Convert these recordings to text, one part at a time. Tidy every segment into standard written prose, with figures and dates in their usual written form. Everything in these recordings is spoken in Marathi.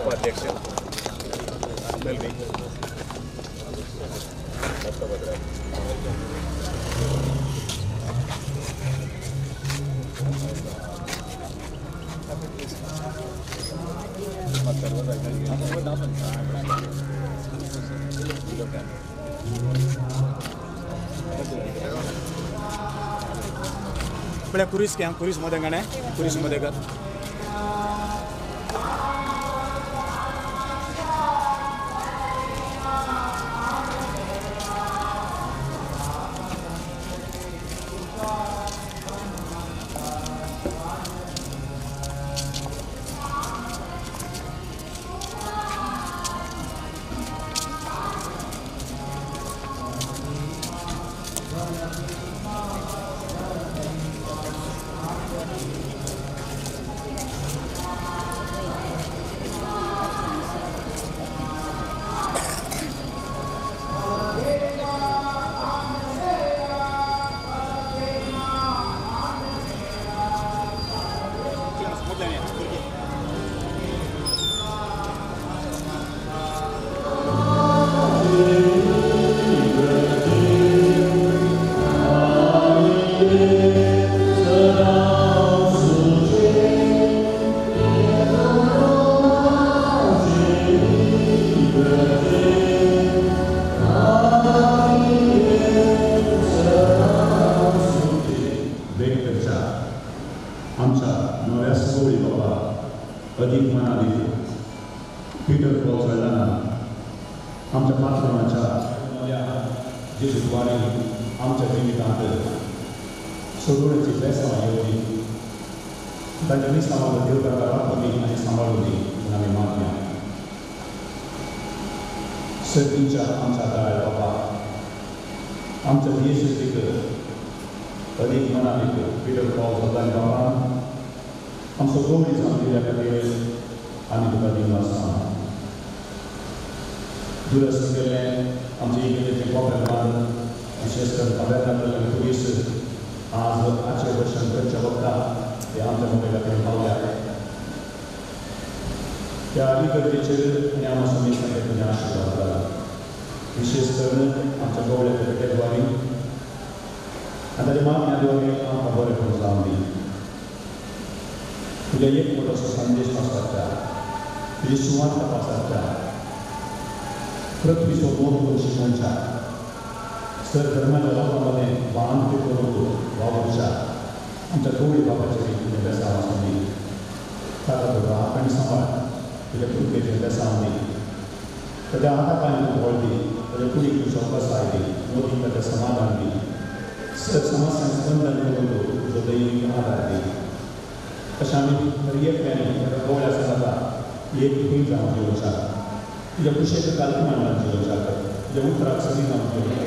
उपाध्यक्ष आपल्या कुरीसमध्ये गाणे कुरीसमध्ये कर सर्तीच्या आमचा दाळ बाबा आमच्या देशातील अधिक मनालिक पिटर पाऊस होता बाबा आमचं गोवडी सांगलेल्या खातीर आनी तुका दिवस दुरस्त केल्लें आमचे इगर्जेचें कोपेलमान विशेष करून अभ्यास पुलीस आज आजचे वर्षां करच्या वखदा ते आमच्या मोबायलाचेर पावल्या त्या इगर्जेचेर आनी आमच्या समेताचेर तुजें आशिर्वाद घाल विशेष करून आमच्या गोवड्याच्या पेटेद्वारी आनी ताच्या मागण्याद्वारी आमकां बरेंपण जावं दी तुजे एक मोठोसो संदेश पासवाचा तुजी सुवात तपासाच्या पृथ्वीचो मोग शिकोवच्या सर धर्माच्या लोकांमध्ये बांध करून वावरच्या आमच्या गोवडी बाबाचेर तुजें बेसांव आसूं दी ताका तुका आपण सांबाळ तुज्या कृपेचेर बेसांव दी ताच्या हातापांय तूं व्हड दी ताच्या कुडीक तुजो बसाय दी मोदीक ताचें समाधान दी सर समस्यांक स्पंदन करून तुजो दैवीक आदार दी तशें आमी हर एकट्यानी ताका गोवड्या समाजा एक खंय जावन जिवोवच्या तुज्या कुशेक काल्पनान जिवोवच्या तुज्या उतराक सरी जावन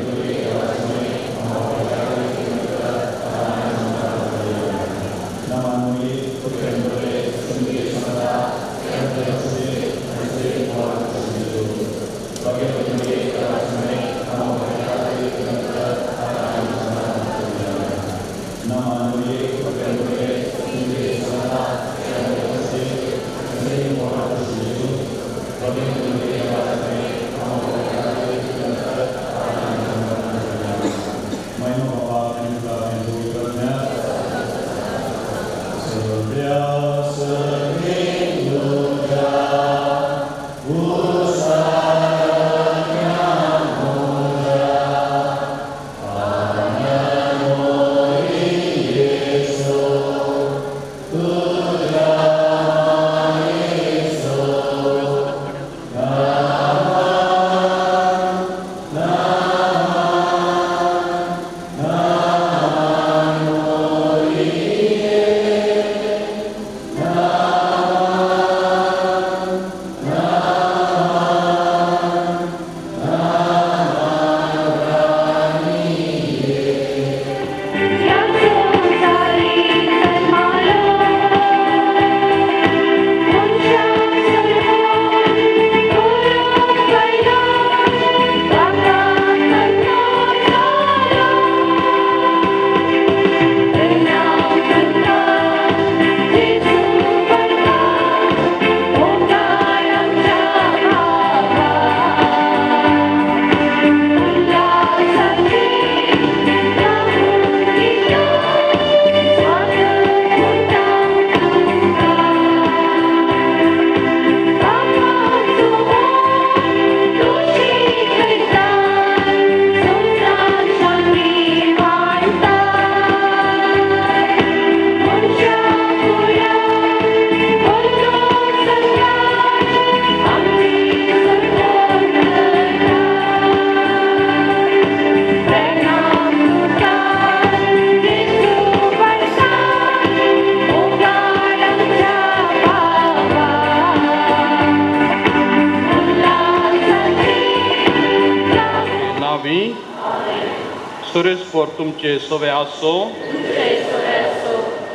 सुरेस्पोर तुमचे सवे आसो.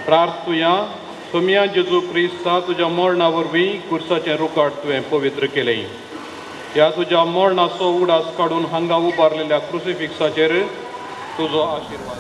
प्रार्थुया. सोम्या जेजू क्रिस्ता तुझ्या मरणा वरवीं कुर्साचें रुकाट तुवें पवित्र केलें. ह्या तुज्या मरणाचो उडास काडून हांगा उबारलेल्या क्रुसिफिक्साचेर तुजो आशिर्वाद.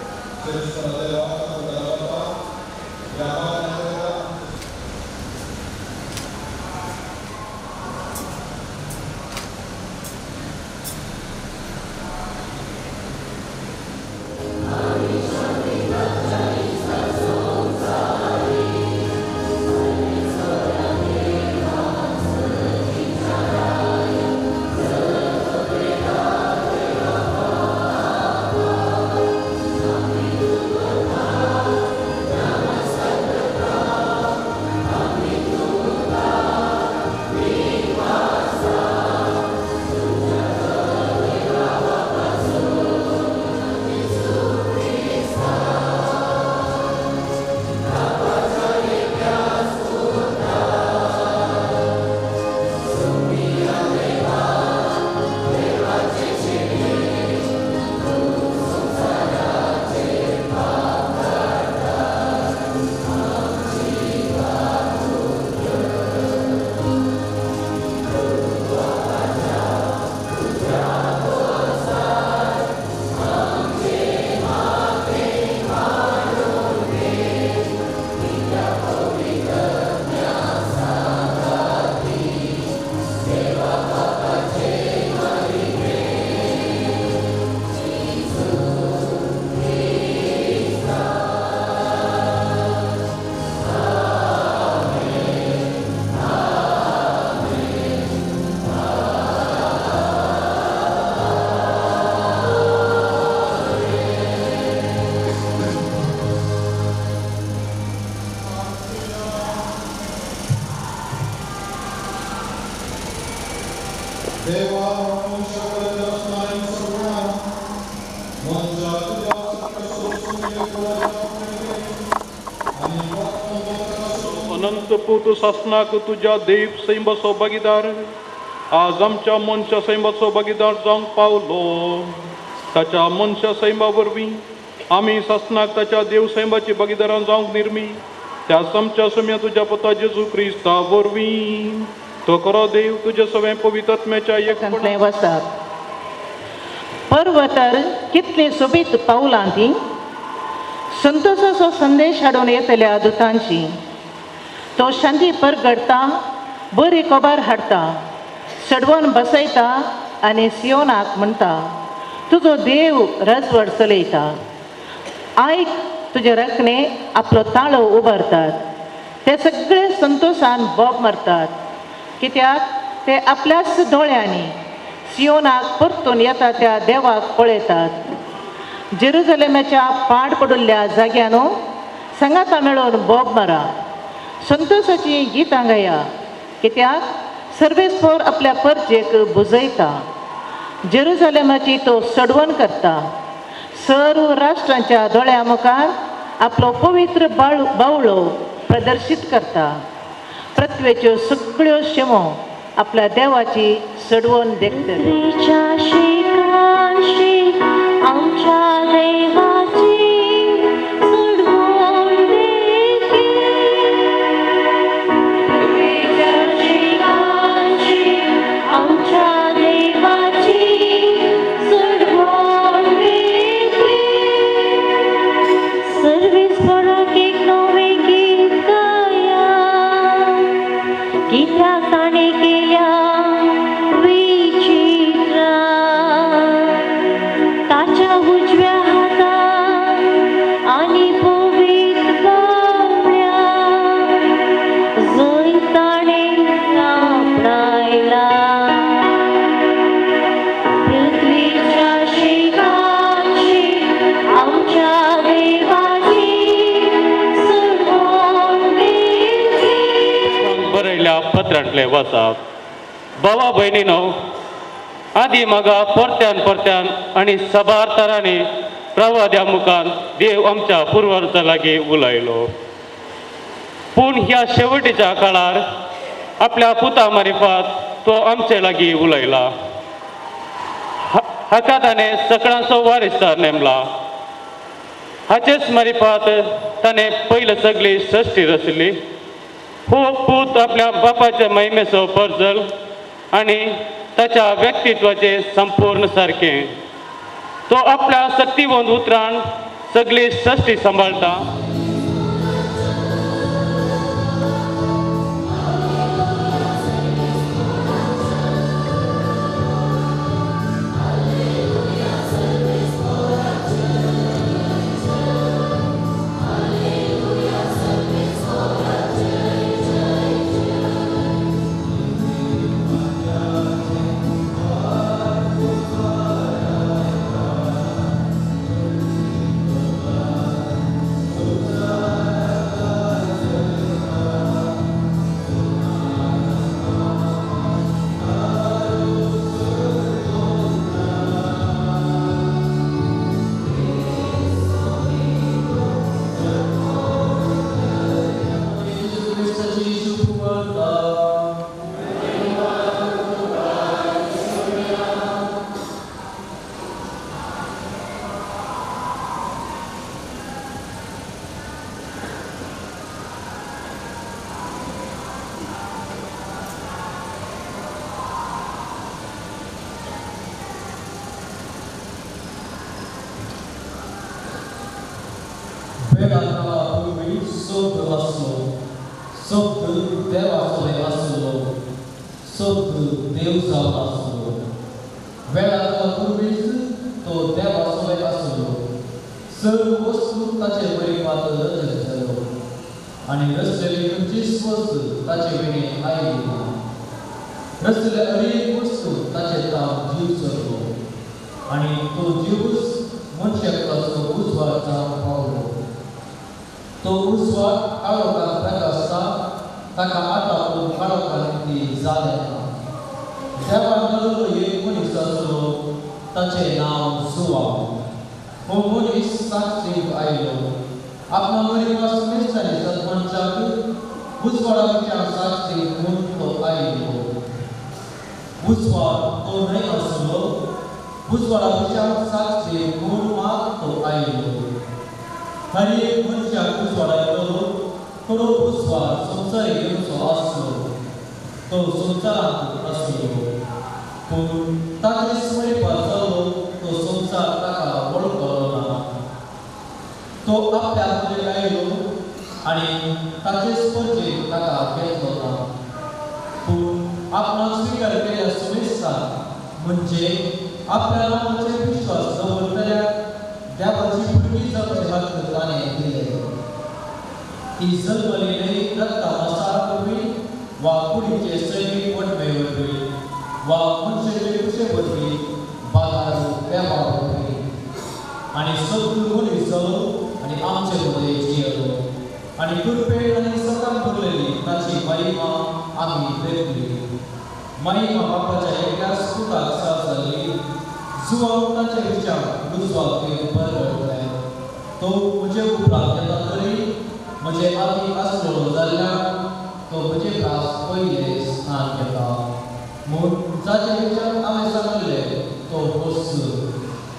अनंत पुत्र सासनाक तुझ्या देव सैमाचो भागीदार आज आमच्या मनशा सैमाचो भागीदार जावंक पावलो. ताच्या मनशा सैमा वरवीं आमी सासनाक ताच्या देव सैमाची भागीदारां जावंक निर्मी. त्या आमच्या सम्या तुझ्या पुता जेजू क्रिस्ता वरवीं तो खरो देव तुजे सगळें पवित्रात्म्याच्या एकपणांतलें वचप. पर्व तर कितली सोबीत पावलां ती. संतोशाचो संदेश हाडून येतल्या दुतांची. तो शांती परगडता, बरी कोबार हाडटा, सडवून बसयता आनी सियोनाक म्हणटा तुजो देव रजवड चलयता. आयक तुजे रखणे आपलो ताळो उबारतात. ते सगळे संतोशान बोब मारतात कित्याक ते आपल्याच दोळ्यांनी सियोनाक परतून येता त्या देवाक पळयतात. जेरुजलेमाच्या पाड पडुल्ल्या जाग्यानो सांगाता मेळून बोब मारा. संतोशाची गितां गाया कित्याक सर्वेस्पोर आपल्या परजेक बुजयता. जेरुजलेमाची तो सडवण करता. सर्व राष्ट्रांच्या दोळ्या मुखार आपलो पवित्र बावळो प्रदर्शीत करता. पृथ्वेच्यो सगळ्यो शिमो आपल्या देवाची सडवण देखतले. पत्रांतले वचप. भावा भयणीनो, आदी म्हाका परत्यान आनी सबार तरांनी प्रवाद्या मुखान देव आमच्या पुर्वजां लागीं उलयलो. पूण ह्या शेवटीच्या काळार आपल्या पुता मार्फत तो आमचे लागीं उलयला. हाका ताणें सकळांचो वारिस्तार नेमला. हाचेच मारिफात ताणें पयले सगळी सृश्टी रचली. हो पूत आपल्या बापाच्या महिमेचो परजल आनी ताच्या व्यक्तित्वाचे संपूर्ण सारकें. तो आपल्या शक्तिवंत उतरान सगळी सृश्टी सांबाळटा. पूर्वी शब्द आसलो, शब्द देवाचो आसलो, शब्द देव जावन आसलो. वेळाच्या पूर्वीच तो देवाचो आसलो. सर्व वस्तू ताचे परिपात रचलो आनी रचलेली खंयचीच वस्त ताचे विणे आयली ना. रचले अनेक वस्तू ताचे ताव जीव चरलो आनी तो जीवच मनशाचो उजवाड जावन पावलो. तो उजवाड काळोखांत प्रकाशता ताका आतां काळोखांत जाले ना. देवान घडलो एक मनीस आसलो ताचें नांव सुवाव. हो मनीस साक्षीक आयलो. आपणा मरिपास मेस्तानी सदमनशाक उजवाडाच्या साक्षीक म्हूण तो आयलो. उजवाड तो न्हय आसलो, उजवाडाच्या साक्षीक म्हूण मात तो आयलो. हर एक मनशाक उजवाड आयलो. थोडो उजवाड संवसारीक येवचो आसलो. तो संवसारांत आसलो, पूण ताचे स्मरिपास जालो तो संवसार ताका वळखलो ना. तो आपल्या कडेन आयलो आनी ताचे स्पर्शेक ताका घेतलो ना. पूण आपणाक स्विकार केल्या सुमेस्तान म्हणजे आपल्या नांवाचेर विश्वास दवरतल्या देवाची भुरगीं जावचे हक्क ताणें दिले. ती जल्मलेली रक्ता मसाळ वरवीं वा कुडीचे सैमीक वटमे वरवीं वा मनशाचे कुशे वरवीं बाजार वेपार वरवीं आनी सगळो मनीस जालो आनी आमचे मदें जियेलो आनी कृपेन आनी सकाळ भरलेली ताची महिमा आमी देखली. महिमा बापाच्या एकल्याच पुताक साथ जाल्ली. जुवाव ताचे विचार लुजवाक बरयले. तो म्हजे उपरांत येता तरी म्हजे आदी आसलो जाल्यार तो म्हजे खास पयले स्थान घेता. म्हूण जाचे विचार हांवें सांगले तो वस्त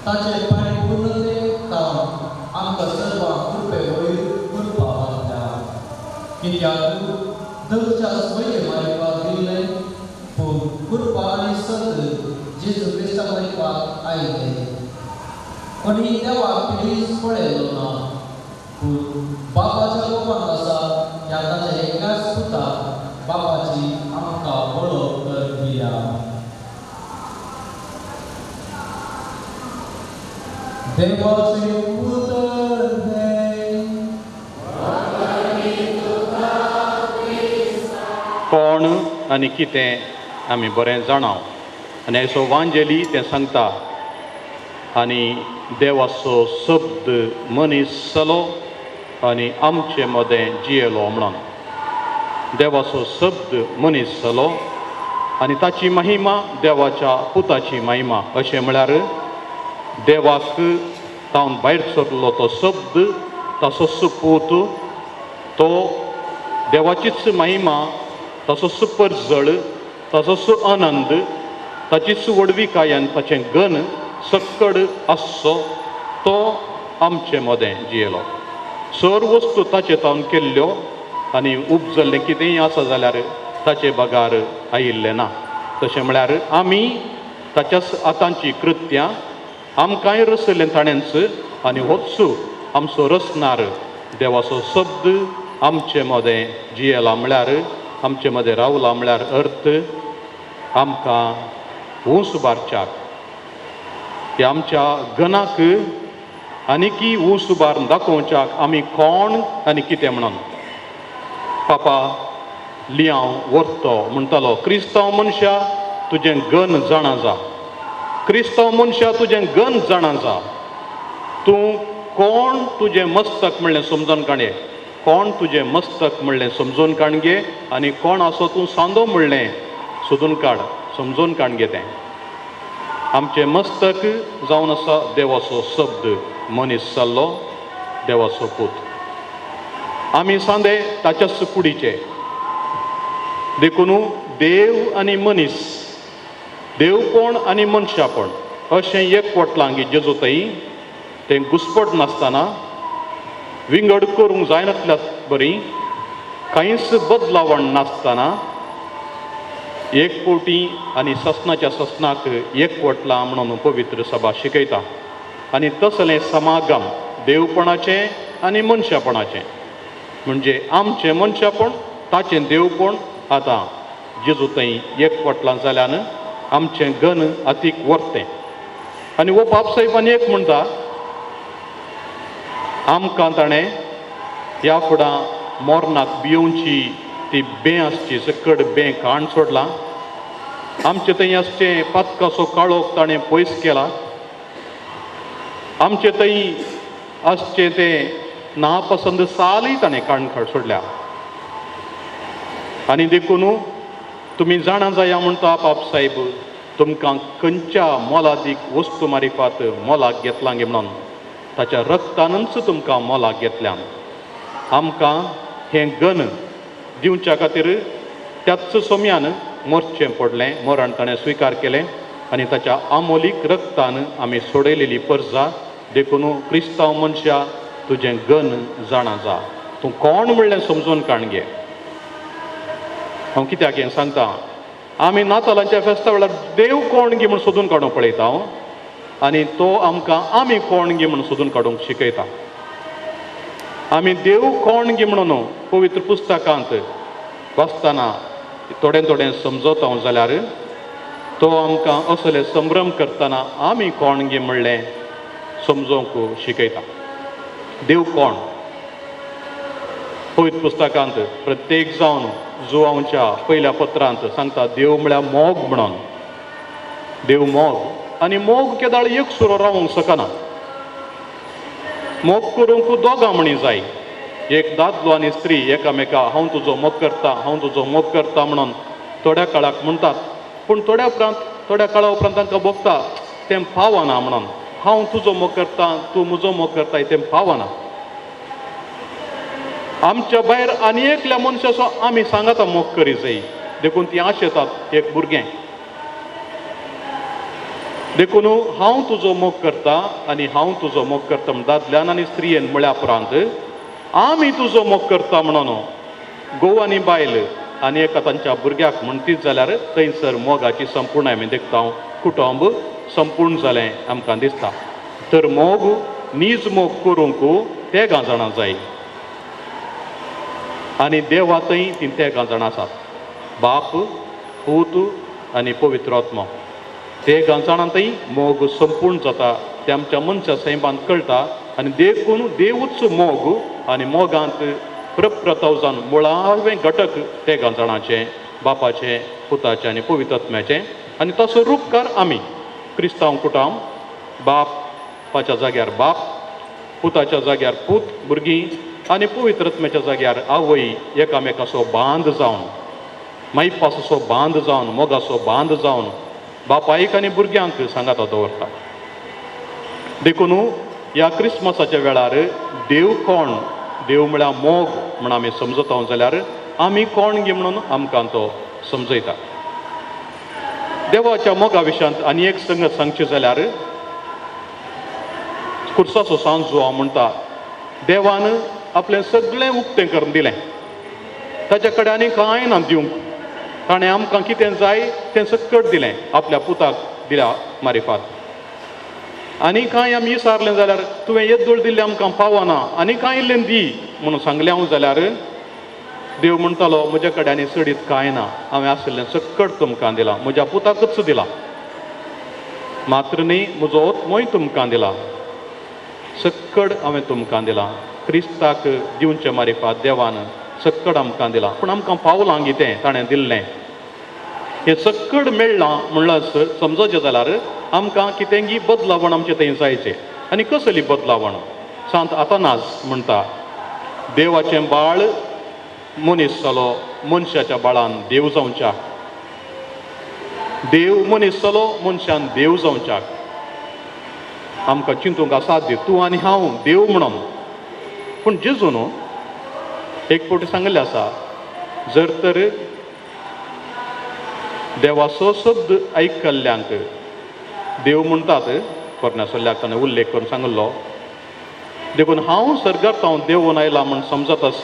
ताचे परिपूर्णते काम आमकां सर्वांक कृपे वयर करपाक लागता. कित्याक दरच्या स्वये मारिपाक दिल्ले पूण कृपा आनी सत जेजू क्रिस्ता मारिपाक आयले. कोणी देवाक पिडीस पळयलो ना, पूण बापाच्या लोकांक आसा ह्या ताच्या एकाच पुताक बापाची आमकां वळख कर दिल्या. देवाचे पुत्र कोण आनी कितें आमी बरें जाणाव आनी हेचो वांजेली तें सांगता. आनी देवाचो शब्द मनीस जालो आनी आमचे मदें जियेलो म्हणून. देवाचो शब्द मनीस जालो आनी ताची महिमा देवाच्या पुताची महिमा. अशें म्हळ्यार देवाक तावन भायर सरलो तो शब्द, तसोच पूत, तो देवाचीच महिमा, तसोच परजळ, तसोच आनंद, ताचीच वडविकाय आनी ताचें गन सक्कड आसचो तो आमचे मोदें जियेलो. सर वस्तू ताचे तावन केल्ल्यो आनी उपजल्लें कितेंय आसा जाल्यार ताचे बगार आयिल्लें ना. तशें म्हळ्यार आमी ताच्या हातांची कृत्यां आमकांय रचयलें ताणेंच आनी होच आमचो रचणार देवाचो शब्द आमचे मोदें जियेला म्हळ्यार आमचे मदें रावला म्हळ्यार अर्थ आमकां ऊंच बारच्याक ह्या आमच्या गनाक आनीकी ऊंच बारून दाखोवच्याक आमी कोण आनी कितें म्हणून. पापा लियांव व्हरतो म्हणटालो क्रिस्तांव मनशा तुजें गन जाणा जा. क्रिस्तांव मनशा तुजें गन जाणा जा. तूं कोण तुजें मस्तक म्हणलें समजून काडये. कोण तुजें मस्तक म्हणलें समजून काणगे आनी कोण आसो तूं सांदो म्हणलें सोदून काड समजून काणगे तें. आमचें मस्तक जावन आसा देवाचो शब्द मनीस जाल्लो देवाचो पूत. आमी सांदे ताच्याच कुडीचे. देखून देव आनी मनीस देवपण आनी मनशापण अशें एकवटलांगी जेजूतय तें घुसपट नासतना विंगड करूंक जायनासल्या बरी कांयच बदलावण नासतना एक पोटी आनी ससनाच्या ससनाक एकवटला म्हणून पवित्र सभा शिकयता. आनी तसलें समागम देवपणाचें आनी मनशापणाचें म्हणजे आमचें मनशापण ताचें देवपण आतां जेजू थंय एकवटलां जाल्यान आमचें गन अतीक वर्तें. आनी हो बापसाहेबान एक म्हणटा आमकां ताणें ह्या फुडां मोरनाक भियोवची ती बें आसची सकड बें काण सोडलां. आमचें थंय आसचें पातकाचो काळोख ताणें पयस केला. आमचें थंय आसचें तें नापसंद सालय ताणें काण सोडल्या. आनी देखून तुमी जाणा जाया म्हणटा बापसाहेब तुमकां खंयच्या मोलादीक वस्तू मारिफात मोलाक घेतलां गे म्हणून ताच्या रक्तानच तुमकां मोलाक घेतल्यान. आमकां हें गन दिवच्या खातीर त्याच सोम्यान मरचें पडलें. मरण ताणें स्विकार केलें आनी ताच्या आमोलीक रक्तान आमी सोडयलेली परजा. देखून क्रिस्तांव मनशा तुजें गन जाणा जा. तूं कोण म्हणलें समजून काणगे. हांव कित्याक हें सांगता आमी नातालांच्या फेस्ता वेळार देव कोण गे म्हूण सोदून काडूंक पळयता आनी तो आमकां आमी कोण गे म्हूण सोदून काडूंक शिकयता. आमी देव कोण गे म्हणून पवित्र पुस्तकांत वाचतना थोडें थोडें समजता हांव जाल्यार तो आमकां असले संभ्रम करतना आमी कोण गे म्हणलें समजोवंक शिकयता. देव कोण पवित्र पुस्तकांत प्रत्येक जावन जुवांच्या पयल्या पत्रांत सांगता देव म्हळ्यार मोग म्हणून. देव मोग आनी मोग केदाळ एक सुरो रावूंक शकना. मोग करूंक दोगां म्हणी जाय. एक दादलो आनी स्त्री एकामेका हांव तुजो मोग करता हांव तुजो मोग करता म्हणून थोड्या काळाक म्हणटात. पूण थोड्या काळा उपरांत तांकां भोगता तें फावना म्हणून. हांव तुजो मोग करता तूं म्हजो मोग करता तें फावना. आमच्या भायर आनी एकल्या मनशाचो आमी सांगाता मोग करी जाय. देखून ती आशेतात एक भुरगें. देखून हांव तुजो मोग करता आनी हांव तुजो मोग करता म्हण दादल्यान आनी स्त्रियेन म्हळ्या उपरांत आमी तुजो मोग करता म्हणून घोव आनी बायल आनी एका तांच्या भुरग्याक म्हणटीच जाल्यार थंयसर मोगाची संपूर्ण आमी देखता कुटुंब संपूर्ण जालें आमकां दिसता. तर मोग नीज मोग करूंक तेगां जाणां जाय आनी देवातय ती तेगां जाणां आसात. बाप पूत आनी पवित्र आत्मा तेगां जाणांतय मोग संपूर्ण जाता. ते आमच्या मनशा सैबांत कळटा आनी देखून देवूच मोग आनी मोगांत प्रप्रताव जावन मुळावें घटक तेगां जाणांचें बापाचें पुताचें आनी पवित्र आत्म्याचें. आनी तसो रूपकार आमी क्रिस्तांव कुटुंब बापाच्या जाग्यार बाप पुताच्या जाग्यार पूत भुरगीं आनी पवित्र आत्म्याच्या जाग्यार आवय एकामेकाचो बांद जावन मायपाचो बांद जावन मोगाचो बांद जावन बापायक आनी भुरग्यांक सांगाता दवरता. देखून ह्या क्रिस्मसाच्या वेळार देव कोण देव म्हळ्यार मोग म्हण आमी समजता जाल्यार आमी कोण गे म्हणून आमकां तो समजयता. देवाच्या मोगा विशयांत आनी एक संगत सांगची जाल्यार खुर्साचो सांग जो हांव म्हणटा, देवान आपलें सगळें उक्तें करून दिलें. ताचे कडेन आनी कांय ना दिवंक. ताणें आमकां कितें जाय तें सकट दिलें, आपल्या पुताक दिल्या मारिफात. आनी कांय आमी विचारलें जाल्यार तुवें येदोळ दिल्लें आमकां पावना, आनी कांय इल्लें दी म्हणून सांगलें हांव जाल्यार देव म्हणटालो म्हजे कडेन आनी चडीत कांय ना, हांवें आशिल्लें सकट तुमकां दिलां. म्हज्या पुताकच दिलां, मात्र न्ही म्हजो आत्मोय तुमकां दिला, सकट हांवें तुमकां दिलां. क्रिस्ताक दिवचे मारिफात देवान सकट आमकां दिलां. पूण आमकां पावलां कितें ताणें दिल्लें हें सकट मेळ्ळां म्हणल्यार समजचें जाल्यार आमकां कितेंय बदलावण आमचें थंय जायचें. आनी कसली बदलावण? सांत आतानास म्हणटा, देवाचें बाळ मनीस जालो मनशाच्या बाळान देव जावच्याक, देव मनीस जालो मनशान देव जावच्याक. आमकां चिंतूंक असाध्य तूं आनी हांव देव म्हणून. पूण जेजू न्हू एक फावटी सांगलें आसा, जर तर देवाचो शब्द आयकल्ल्यांक देव म्हणटात, परमेश्वराक ताणें उल्लेख करून सांगलो, देखून हांव सर्गांत हांव देवून आयला म्हूण समजतास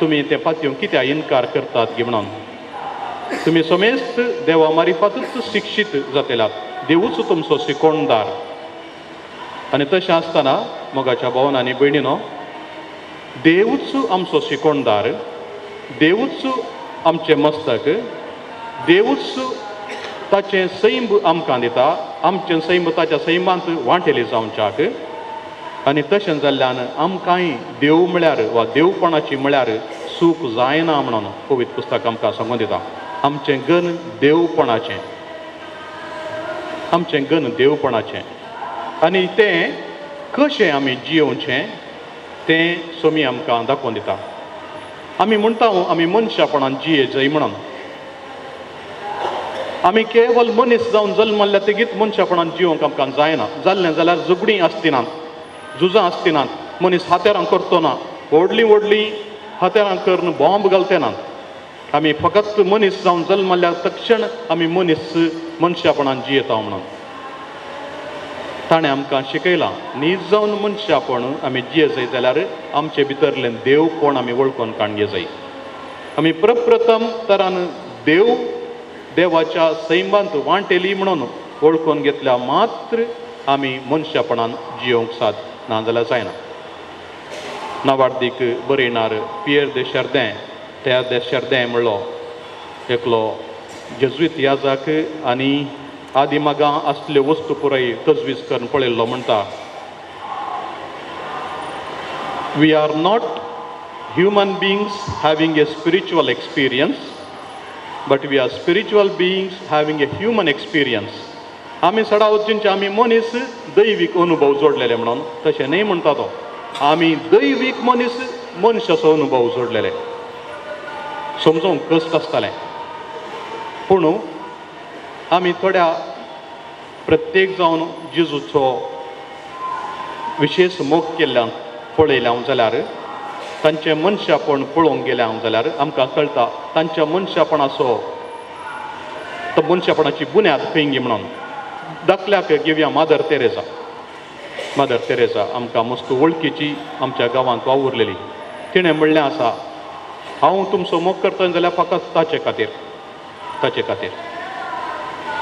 तुमी ते पातयेवन कित्याक इन्कार करतात गी म्हणून. तुमी समेस्त देवा मारिफातूच शिक्षीत जातल्यात, देवूच तुमचो शिकोणदार. आनी तशें आसतना मोगाच्या भावान आनी भयणीनो, देवूच आमचो शिकोणदार, देवूच आमचें मस्तक, देवूच ताचें सैम आमकां दिता, आमचें सैम ताच्या सैमांत वांटेली जावच्याक. आनी तशें जाल्ल्यान आमकांय देव म्हळ्यार वा देवपणाची म्हळ्यार सूख जायना म्हणून पवित्र पुस्तक आमकां सांगून दिता. आमचें गन देवपणाचें, आमचें गन देवपणाचें. आनी तें कशें आमी जियोवचें तें सोमी आमकां दाखोवन दिता. आमी म्हणटा आमी मनशापणान जिये जाय म्हणून. आमी केवल मनीस जावन जल्मल्ल्या तेगीत मनशापणान जियोवंक आमकां जायना. जाल्लें जाल्यार झगडीं आसतिनात, झुजां आसतिनात, मनीस हातेरां करतो ना, व्हडलीं व्हडलीं हातेरां करून बॉम्ब घालते नात. आमी फकत मनीस जावन जल्मल्ल्या तक्षण आमी मनीस मनशापणान जियेता म्हणून. ताणें आमकां शिकयलां, नीज जावन मनशापण आमी जिये जाय जाल्यार आमचे भितरलें देवपण आमी वळखून काडचें जाय. आमी प्रप्रथम तरान देवाच्या सैमांत वांटेली म्हणून वळखून घेतल्या मात्र आमी मनशापणान जियोंक साद, नाजाल्यार जायना. नावार्दीक बरयणार पियर दे शर्दें, त्या दे शर्दें म्हणलो एकलो जेजुईत याजक आनी आदिमागां असल्यो वस्तू पुराय तजवीज करून पळयल्लो. म्हणटा, we are not human beings having a spiritual experience, but we are spiritual beings having a human experience. आमी सडा वचूनचे आमी मनीस दैवीक अनुभव जोडलेले म्हणून. तशें न्ही म्हणटा तो, आमी दैवीक मनीस मनशाचो अनुभव जोडलेले. समजोवंक कश्ट आसतालें. पूण आमी थोड्या प्रत्येक जावन जेजूचो विशेश मोग केल्ल्यान पळयल्या जाल्यार, तांचें मनशापण पळोवंक गेले जाल्यार आमकां कळटा तांच्या मनशापणाचो, तो मनशापणाची बुन्याद खंय म्हणून. दाखल्याक घेवया मादर तेरेसा. मादर तेरेसा आमकां मस्त वळखीची, आमच्या गांवांत वावुरलेली. तिणें म्हणलें आसा, हांव तुमचो मोग करता जाल्यार फकत ताचे खातीर, ताचे खातीर.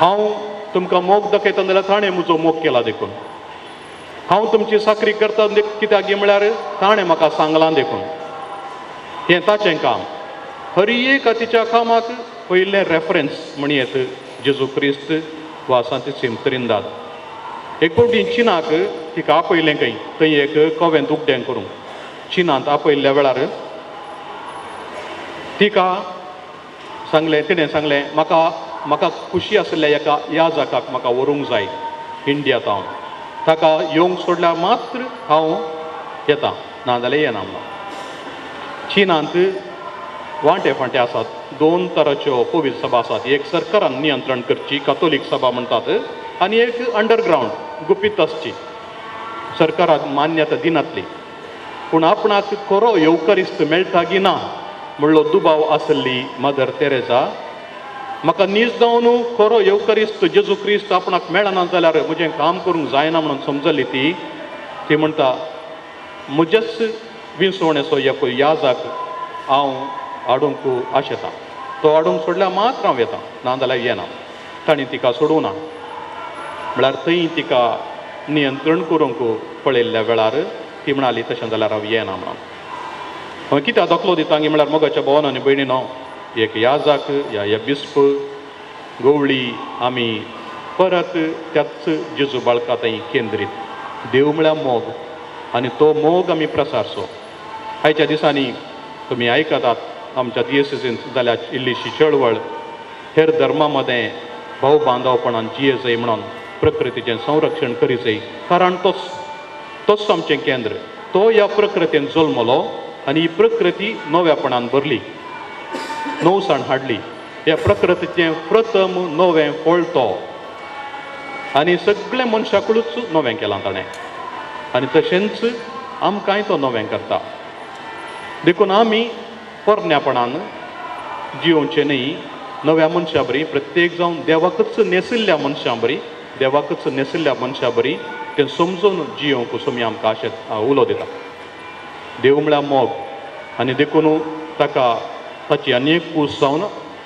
हांव तुमकां मोग दाखयता जाल्यार ताणें म्हजो मोग केला देखून. हांव तुमची साकरी करता कित्याक म्हळ्यार ताणें म्हाका सांगलां देखून. हें ताचें काम. हर एक तिच्या कामाक पयलें रेफरन्स म्हणयत जेजू क्रिस्त वा सांतीसीम त्रिंदाद. एक फावटी चिनाक तिका आपयलें खंय, थंय एक कवेंत उकडें करूंक. चिनांत आपयल्ल्या वेळार तिका सांगलें, तिणें सांगलें, म्हाका खुशी आसलेल्या एका याजकाक म्हाका व्हरूंक जाय इंडियांत. हांव ताका येवंक सोडल्यार मात्र हांव येता, नाजाल्यार येना म्हणून. चिनांत वांटे फांटे आसात. 2 तरांच्यो पवित्र सभा आसात. एक सरकारान नियंत्रण करची, कातोलीक सभा म्हणटात, आनी एक अंडरग्रावंड गुपीत आसची, सरकाराक मान्यता दिनातली. पूण आपणाक खरो येवकारिस्त मेळटा की ना म्हणलो दुबाव आसली मदर तेरेसा. म्हाका नीज जावन खरो येवकारिस्त जेजू क्रिस्त आपणाक मेळना जाल्यार म्हजें काम करूंक जायना म्हणून समजली ती. ती म्हणटा म्हजेच विसवणेचो एको याजाक हांव हाडूंक आशेतां. तो हाडूंक सोडल्यार मात्र हांव येतां, नाजाल्यार येना. ताणें तिका सोडूं ना. म्हळ्यार थंय तिका नियंत्रण करूंक पळयल्ल्या वेळार ती म्हणाली तशें जाल्यार हांव येना म्हणून. हांवें कित्याक दाखलो दिता गी म्हळ्यार मोगाच्या भावान आनी भयणीनो, एक याजाक या बिस्प गवळी आमी परत त्याच जेजू बाळका थंय केंद्रीत. देव म्हळ्यार मोग आनी तो मोग आमी प्रसारचो. आयच्या दिसांनी तुमी आयकतात आमच्या दियेसीसींत जाल्यार इल्लीशी चळवळ हेर धर्मा मदें भाव बांदवपणान जियेजय म्हणून प्रकृतीचें संरक्षण करीचय. कारण तोच आमचें केंद्र. तो ह्या प्रकृतीन जल्मलो आनी ही प्रकृती नव्यापणान भरली, नवसाण हाडली. ह्या प्रकृतीचें प्रथम नवें फळ तो आनी सगळें मनशाकडूच नवें केलां ताणें आनी तशेंच आमकांय तो नवें करता. देखून आमी पोरण्यापणान जियोवचें न्ही, नव्या मनशा बरी प्रत्येक जावन देवाकच नेसिल्ल्या मनशां बरी, देवाकच नेसिल्ल्या मनशा बरी तें समजून जियोवंक सोमी आमकां अशें उलो दिता. देव म्हळ्यार मोग आनी देखून ताका ताची आनी एक पूस जावन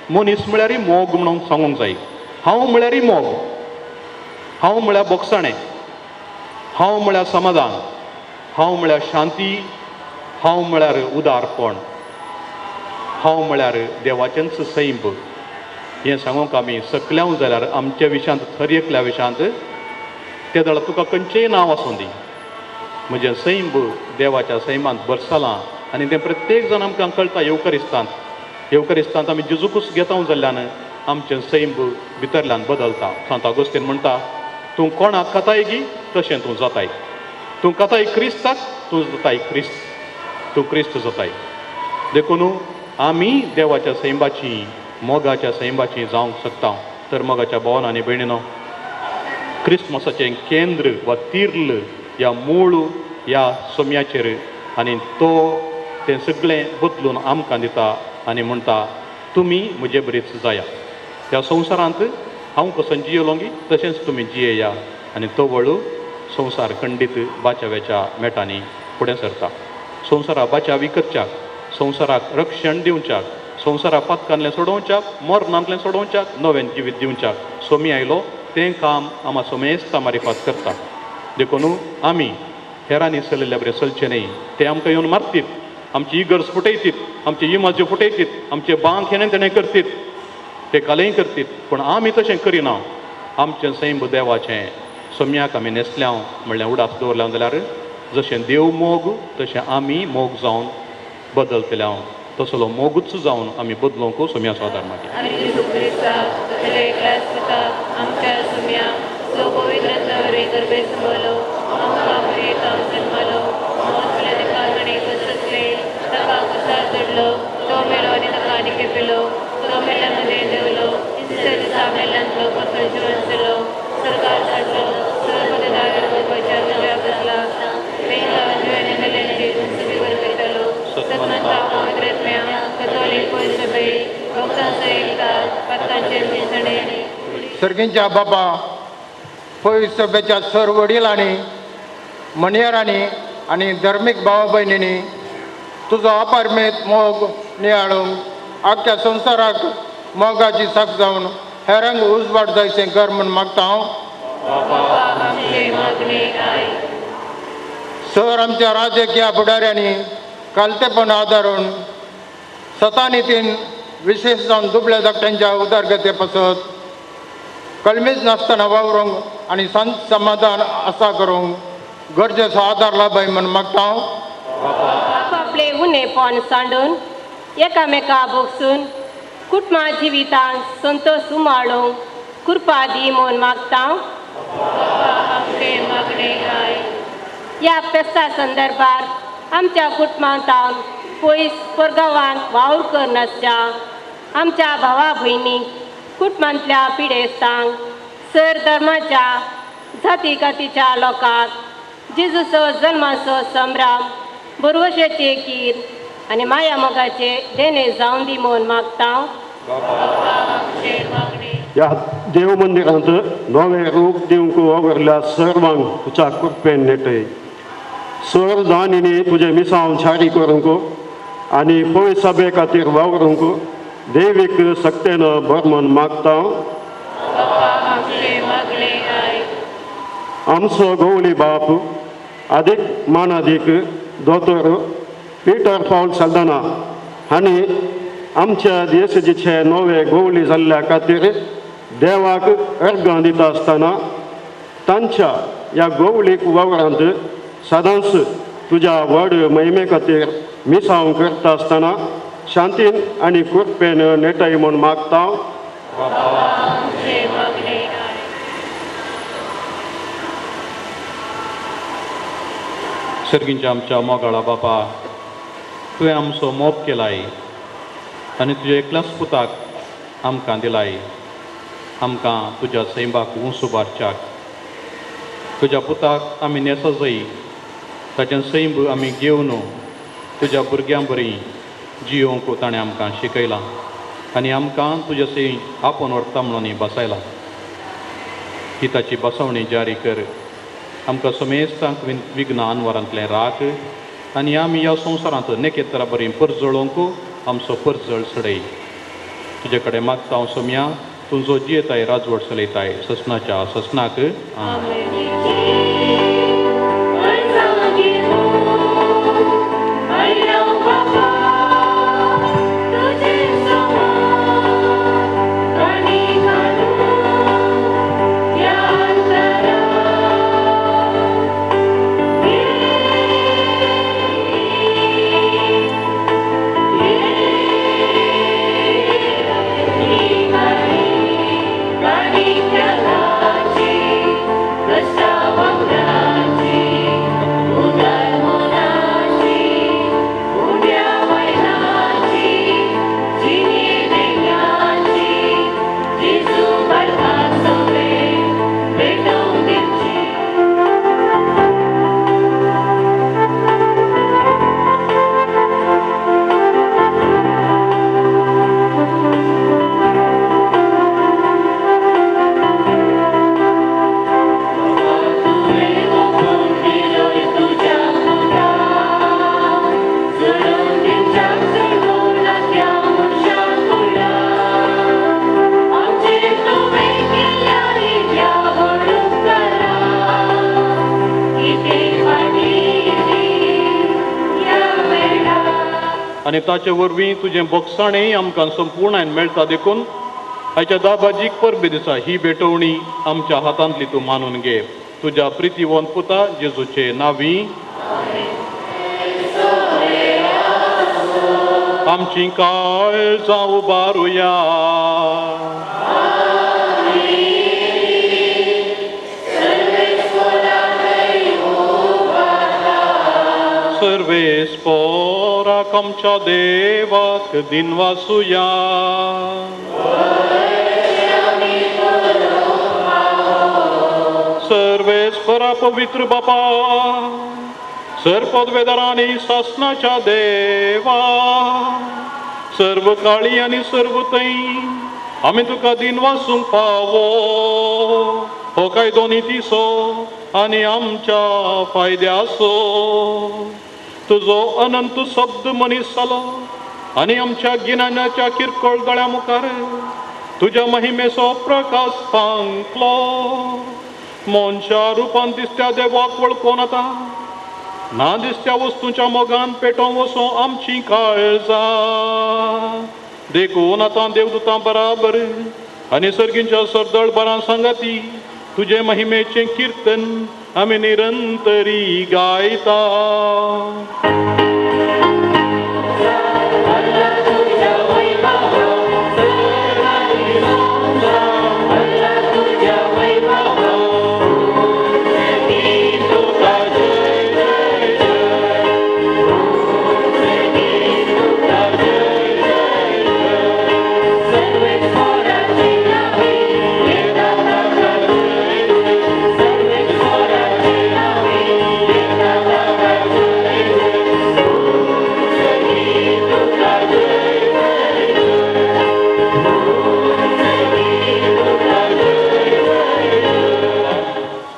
मनीस म्हळ्यारय मोग म्हणून सांगूंक जाय. हांव म्हळ्यारय मोग, हांव म्हळ्यार बोगसाणें, हांव म्हळ्यार समाधान, हांव म्हळ्यार शांती, हांव म्हळ्यार उदारपण, हांव म्हळ्यार देवाचेंच सैम. हें सांगूंक आमी सकल्याव जाल्यार आमच्या विशांत खर एकल्या विशांत ते जाल्यार तुका खंयचेंय नांव आसूं दी, म्हजें सैम देवाच्या सैमांत बरसलां. आनी तें प्रत्येक जाण आमकां कळटा येवकरिस्तांत आमी जेजूकूच घेता जाल्ल्यान आमचें सैम भितरल्यान बदलता. सांत ऑगस्टीन म्हणटा तूं कोणाक कथाय गी तशें तूं जाताय. तूं कथाय क्रिस्ताक तूं जाताय क्रिस्त, तूं क्रिस्त जाताय. देखून आमी देवाच्या सैमाची मोगाच्या सैमाची जावंक शकता. तर मोगाच्या भावान आनी भयणीनो, क्रिस्मसाचें केंद्र वा तिर्ल ह्या मूळ ह्या सोम्याचेर आनी तो तें सगळें बदलून आमकां दिता आनी म्हणटा तुमी म्हजे बरीच जाया. ह्या संवसारांत हांव कसो जियेलो गी तशेंच तुमी जियेया आनी तो वळू संवसार खंडीत बाच्याव्याच्या मेटांनी फुडें सरता. संवसारा बाच्यावी करच्याक, संवसाराक रक्षण दिवच्याक, संवसारा पातकांतलें सोडोवच्याक, मरणांतलें सोडोवच्याक, नवें जिवीत दिवच्याक सोमी आयलो. तें काम आमा सोमेस्ता मारिफात करता. देखून आमी हेरांनी चलिल्ल्या बरें चलचें न्ही. ते आमकां येवन मारतीत, आमची इगर्ज फुटयतीत, आमची इमाज्यो फुटयतीत, आमचे बांक हेणें तेणें करतीत, ते कालेय करतीत. पूण आमी तशें करिना. आमचें सैम देवाचें सोम्याक आमी नेसल्याव म्हणल्यार उडास दवरल्या जाल्यार जशें देव मोग तशें आमी मोग जावन बदलतल्या तसलो मोगूच जावन आमी बदलूंक सोम्याचो आदार मागया. सर्गींच्या बाबा पवित्र सभेच्या सर वडिलांनी मणियारांनी आनी धर्मीक भावा भयणींनी तुजो अपारमेत मोग नियाळूंक आख्या संवसाराक मोगाची साक जावन हेरांक उजवाड जायचें कर म्हूण मागता हांव. सर आमच्या राजकीय फुडाऱ्यांनी कालतेपण आदारून सतानितीन विशेष जावन दुबळ्या धाकट्यांच्या उदारगते पासत कलमीच नासतना वावरूंक आनी शांत समाधान आसा करूंक गरजेचो आदार लाभय म्हूण मागता हांव. आपले उणेपण सांडून एकामेका भोगसून कुटुंबा जिवितांत संतोष उमाळूंक कृपा दी म्हूण मागता हांव. ह्या फेस्ता संदर्भात आमच्या कुटुंबांत पयस परगांवांत वावर करनासच्या आमच्या भावा भयणीक कुटुंबांतल्या पिडेस्तांक सर धर्माच्या जाती कातीच्या लोकांक जेजूचो जल्माचो संभ्रम बरवशेचे कीर आनी माया मोगाचे देणे जावन दी म्हूण मागता हांव. ह्या देव मंदिरांत नवें रूप दिवंक वावरल्या सर्वांक तुज्या कृपेन नेटय. स्वरदानीने तुझे मिसांव छारी करूंक आनी पळय सभे खातीर वावरूंक देवीक सक्तेनं बरमन मागता. आमचो गवळी बाप अधिक मानादीक दोतोर पिटर पाऊल साल्दाना हांणी आमच्या देशजीचे नवे गवळी जाल्ल्या खातीर देवाक अर्गां दिता आसतना तांच्या ह्या गवळीक वावरांत सदांच तुज्या व्हड महिमे खातीर मिसांव करता आसतना शांतीन आनी कृपेन नेटाय म्हूण मागता. सर्गींच्या आमच्या मोगाळा बापा, तुवें आमचो मोग केलाय आनी तुज्या एकल्याच पुताक आमकां दिलाय. आमकां तुज्या सैमाक उंच उबारच्याक तुज्या पुताक आमी नेसा जाय. ताचें सैम आमी घेवन तुज्या भुरग्यां बरी जियोंक ताणें आमकां शिकयलां आनी आमकां तुज्या सैम आपोवन व्हरता म्हणून बसयलां. ही ताची बसवणी जारी कर. आमकां समेस्तांक विघ्ना अनवरांतलें राख आनी आमी ह्या संवसारांत नेकेतरा बरी परजळोवंक आमचो परजळ सडय. तुजे कडेन मागता हांव सोम्या, तुजो जियेताय राजवट चलयताय ससनाच्या ससनाक. आनी ताचे वरवीं तुजें बक्षाणें आमकां संपूर्णायन मेळटा देखून आयच्या दाबाजीक परबे दिसा ही भेटवणी आमच्या हातांतली तूं मानून घे. तुज्या प्रितीवंत पुता जेजूचे नांवी. आमची काळजां उबारुया. सर्वेस्पराक आमच्या देवाक दिनवासुया. सर्वेस्परा पवित्र बापा, सर्पदवेदारांनी शासनाच्या देवा, सर्व काळी आनी सर्व तै आमी तुका दिनवासूंक पावो. हो कायदो नितीसो आनी आमच्या फायद्याचो. तुजो अनंत शब्द मनीस जालो आनी आमच्या गिन्यानाच्या किरकोळ गळ्या मुखार तुज्या महिमेचो प्रकाश पांकलो. मनशा रुपान दिसत्या देवाक वळखून आतां ना दिसत्या वस्तूंच्या मोगान पेटोवन वचो आमची काळजां. देखून आतां देवदूतां बराबर आनी सर्गींच्या सरदळ बारां सांगाती तुजे महिमेचें कीर्तन आमी निरंतरी गायता.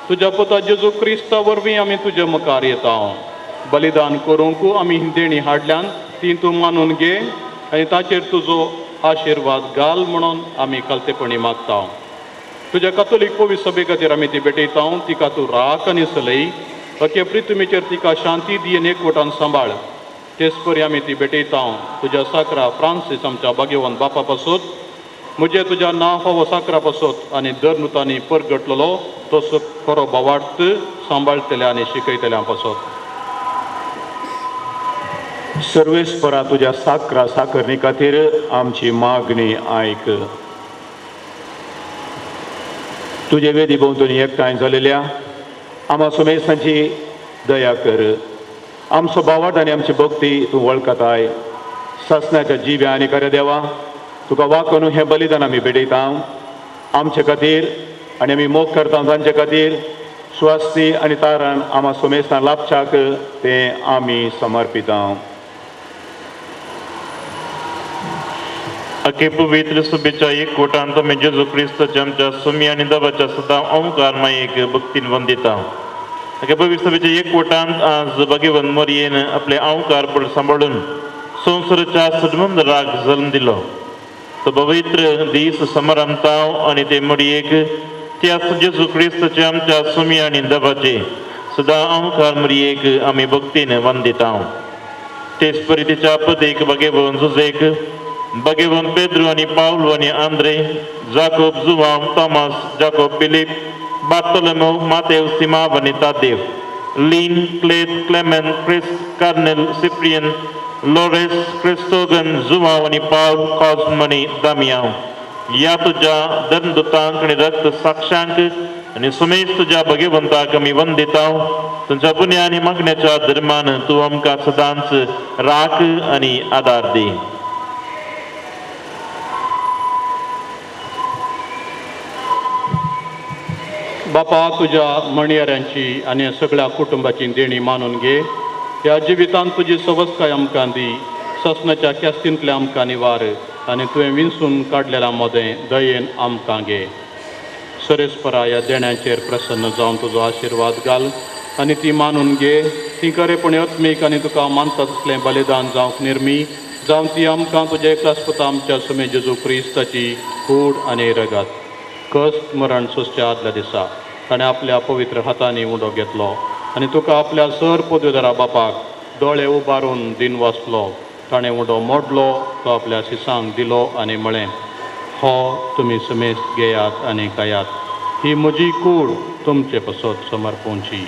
तुझ्या पुता जेजू क्रिस्ता वरवीं आमी तुजे मुखार येता. बलिदान करूंक आमी ही देणी हाडल्यान ती तूं मानून घे आनी ताचेर तुजो आशिर्वाद घाल म्हणून आमी कलतेपणी मागता. तुज्या कथोलीक पवित्र सभे खातीर आमी ती भेटयता. तिका तूं राख आनी सलय अखे पृथ्वीचेर तिका शांती दी आनी एकवटान सांबाळ. तेच परी आमी ती भेटयता. तुज्या साकरा फ्रांसीस आमच्या भाग्यवान बापा पासून म्हजे तुज्या नांव फावो साकरा पासून आनी दर नुतांनी परगटलेलो तसो खरो बोवार्थ सांबाळटल्या आनी शिकयतल्या पासून. सर्वेस्परा तुज्या साकरा साकरणी खातीर आमची मागणी आयक. तुजे वेदी भोंवतणी एकठांय जालेल्या आम्हा सुमेसांची दया कर. आमचो बावाट आनी आमची भक्ती तूं वळखताय. ससनाच्या जिव्या आनी खऱ्या देवा तुका वाकून हें बलिदान आमी भेटयता आमचे खातीर आनी आमी मोग करता तांचे खातीर स्वास्ती आनी तारण आम्हा सुमेसां लाभच्याक तें आमी समर्पिता. अखे पवित्र सभेच्या एकवटान तोमे जेजू क्रिस्ताच्या आमच्या सुमी आनी दबाच्या सदां ओंकार मायेक भक्तीन वंदिता. अखे पवित्र सभेच्या एकवटान आज भगवान मरयेन आपले ओंकार पड सांबाळून संवसाराच्या सडमंदराक जल्म दिलो. तो पवित्र दीस समारंभाव आनी ते मरयेक त्या जेजू क्रिस्ताच्या आमच्या सुमी आनी दबाचे सदां ओंकार मरयेक आमी भक्तीन वंदिता. तेच परी तिच्या पदेक भगवान जुजेक भगवान पेद्रो आनी पावलो आनी Andre Jacob Joao Tomas Jacob Filip Bartolomeu Mateu Simao आनी Tadeu Lin Clet Clement Cris Cornel Ciprian Lores Crisogon Joao आनी पावल कॉस्म आनी दामियांव ह्या तुज्या धर्मदुतांक आनी रक्त साक्षांक आनी सुमेज तुज्या भगवंताक आमी वंदिता. तुमच्या पुण्या आनी मागण्याच्या धर्मान तूं आमकां सदांच राख आनी आदार दी. बापा तुज्या मणयाऱ्यांची आनी सगळ्या कुटुंबाची देणी मानून घे. ह्या जिवितांत तुजी सवस्काय आमकां दी. ससनाच्या केस्तींतले आमकां निवार आनी तुवें विंचून काडलेल्या मोदें दयेन आमकां घे. सरेस्परा ह्या देण्यांचेर प्रसन्न जावन तुजो आशिर्वाद घाल आनी ती मानून घे. ती खरेपणी आत्मीक आनी तुका मानता तसलें बलिदान जावंक निर्मी जावन ती आमकां तुज्या एकलासपुता आमच्या सुमे जेजू क्रिस्ताची कूड आनी रगत कश्ट मरण सुस्त्या आदल्या दिसा ताणें आपल्या पवित्र हातांनी उंडो घेतलो आनी तुका आपल्या सर पदवेदारा बापाक दोळे उबारून दिन वाचलो. ताणें उंडो मोडलो तो आपल्या शिसांक दिलो आनी म्हळें हो तुमी समेस्त घेयात आनी खायात. ही म्हजी कूड तुमचे पासत समर्पोवची.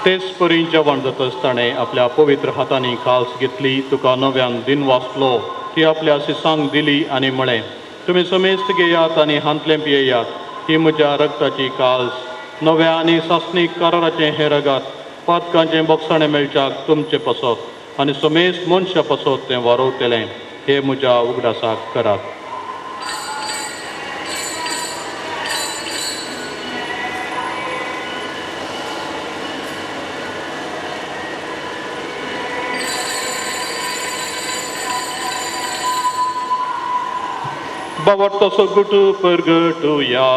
तेच परी जेवण जातच ताणें आपल्या पवित्र हातांनी काल्स घेतली तुका नव्यान दिन वाचलो ती आपल्या शिसांक दिली आनी म्हळें तुमी समेस्त घेयात आनी हांतलें पियेयात. ही म्हज्या रगताची काल्स नव्या आनी सासणीक कराराचें हें रगत पातकांचें बोगसाणें मेळच्याक तुमचे पासत आनी समेस्त मनशा पासत तें वारोवतलें. हे म्हज्या उगडासाक करात. Bavarta sogutu pergetuya.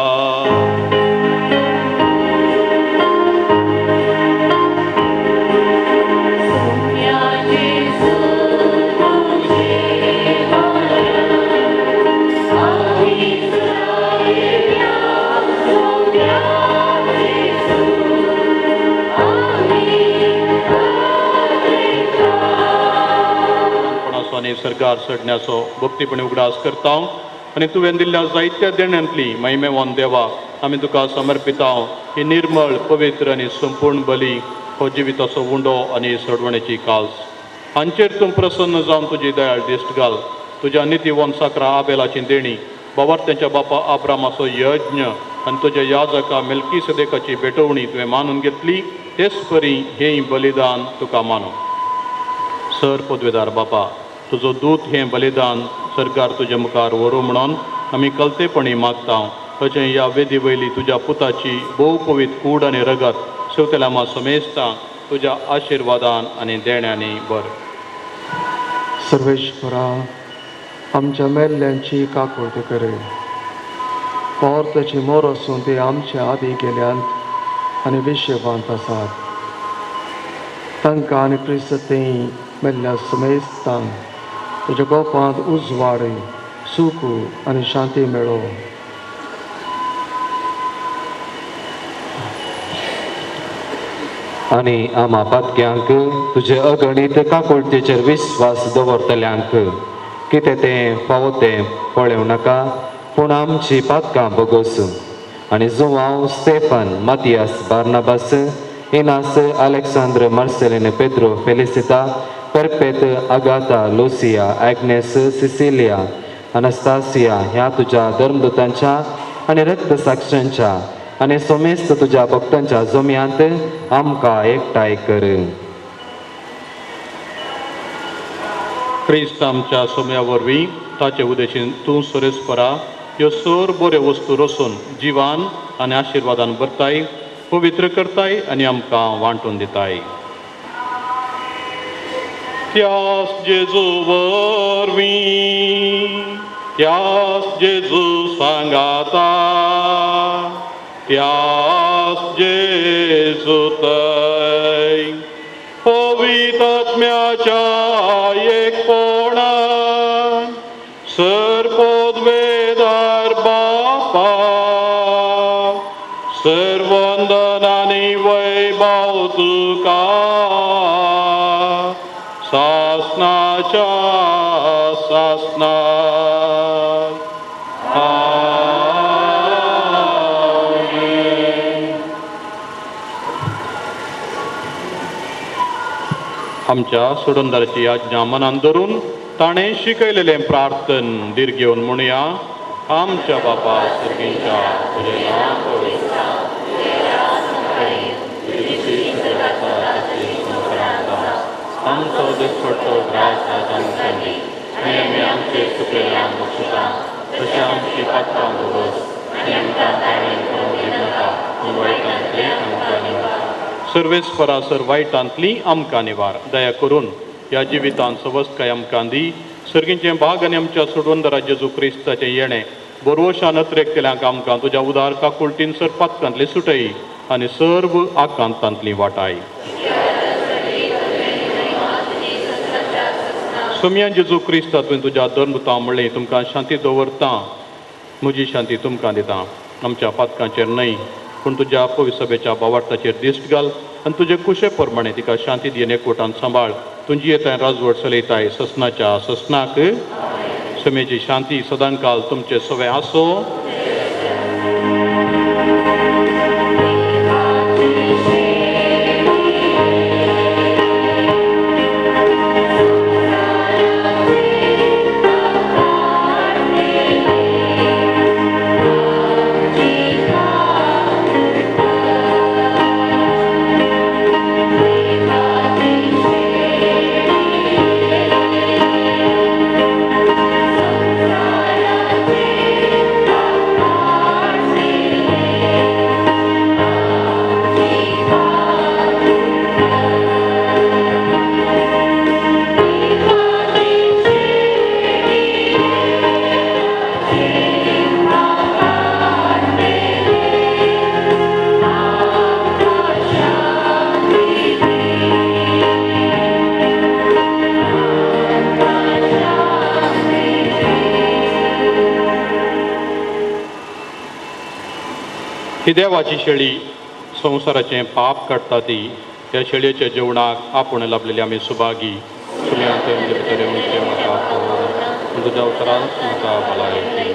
सरकार सडण्याचो भक्तीपणी उगडास करता आनी तुवें दिल्ल्या जायत्या देण्यांतली महिमेवान देवा आमी तुका समर्पिता. ही निर्मळ पवित्र आनी संपूर्ण बली हो जिविताचो उंडो आनी सडवणेची काल्स हांचेर तूं प्रसन्न जावन तुजी दयाळ दिश्ट घाल. तुज्या नितीवन साकरा आबेलाची देणी बाबार्थ्यांच्या बापा आब्रामाचो यज्ञ आनी तुज्या याजका मेल्कीसेदेकाची भेटवणी तुवें मानून घेतली. तेच परी हें बलिदान तुका मानो. सर पदवेदार बापा तुजो दूत हें बलिदान सरकार तुज्या मुखार व्हरूं म्हणून आमी कलतेपणी मागता. अशें ह्या वेदी वयली तुज्या पुताची भोव पवित्र कूड आनी रगत शेवतेल्या मा समेजता तुझ्या आशिर्वादान आनी देण्यानी भर. सर्वेश्वरा, आमच्या मेल्ल्यांची काकुळट कर. पोर्ताची मोर असून ते आमच्या आदी गेल्यांत आनी विशेवांत आसात. तांकां आनी क्रिस्तेय मेल्ल्या समेस्तांक तुज्या गोपांत उजवाड, सूख आनी शांती मेळो. आनी आम्हा पातक्यांक तुजे अगणित काकुळटेचेर विस्वास दवरतल्यांक कितें तें फावो तें पळोवं नाका, पूण आमची पातकां बोगोस. आनी Joao, Stefan, Matias, Barnabas, Inas, Aleksandr, Marcelin, Pedro, Felicita, Perpet, Agatha, Lucia, Agnes, Cecilia, Anastasia ह्या तुझ्या धर्मदूतांच्या आनी रक्तसाक्षांच्या आनी सोमेस्त तुज्या भक्तांच्या जम्यांत आमकां एकठांय कर. क्रिस्त आमच्या सोम्या वरवीं ताचे उदेशीन तूं सुरेस्परा ह्यो सर बऱ्यो वस्तू रचून जिवान आनी आशिर्वादान भरताय, पवित्र करताय आनी आमकां वांटून दिताय. त्यास जेजू वरवीं, त्यास जेजू सांगाता, त्यास जेजू तय पवित्र आत्म्याच्या एकपणान सर्वोद्वेदार बापा सर्वंदन आनी वैभव तुका सासनाच्या सासनात. आमच्या सोडूनदाराची आज्ञा मनान धरून ताणें शिकयलेलें प्रार्थन दीर घेवन म्हणुया. आमच्या बापा सर्गींच्या तुजें नांव पवित्र आमचो दिसपडटो ग्रास आज आमच्यांनी आनी आमी आमचेर चुकलेल्यांक बक्षिता, तशें आमची पातकां भोगोस आनी आमकां ताणें करूंक दिनाका, पूण वायटांतली आमकां निवार. सर्वेस्परा सर वायटांतली आमकां निवार. दया करून ह्या जिवितांत सवस्काय आमकां दी. सर्गींचें भाग आनी आमच्या सोडवंदरा जेजू क्रिस्ताचें येणें बरोवशान अत्रेक केल्यांक आमकां तुज्या उदार काकुळटीन सर पातकांतली सुटय आनी सर्व आकांतांतली वाटाय. सोम्या जेजू क्रिस्ता तुवें तुज्या धर्मता म्हणलें तुमकां शांती दवरता, म्हजी शांती तुमकां दिता. आमच्या पातकांचेर न्हय पूण तुज्या पवित्र सभेच्या भावार्थाचेर दिश्ट घाल आनी तुजे कुशे प्रमाणे तिका शांती दिवन एकवटान सांबाळ. तुजी येताय राजवट चलयताय ससनाच्या ससनाक. समेची शांती सदांकाल तुमचे सवे आसो. ही देवाची शेळी संवसाराचें पाप काडटा ती. ह्या शेळयेच्या जेवणाक आपूण लाभलेली आमी सुभागी. सुम्यांत म्हजे भितर येवचे म्हाका तुज्या उतरांत म्हाका भलायकी.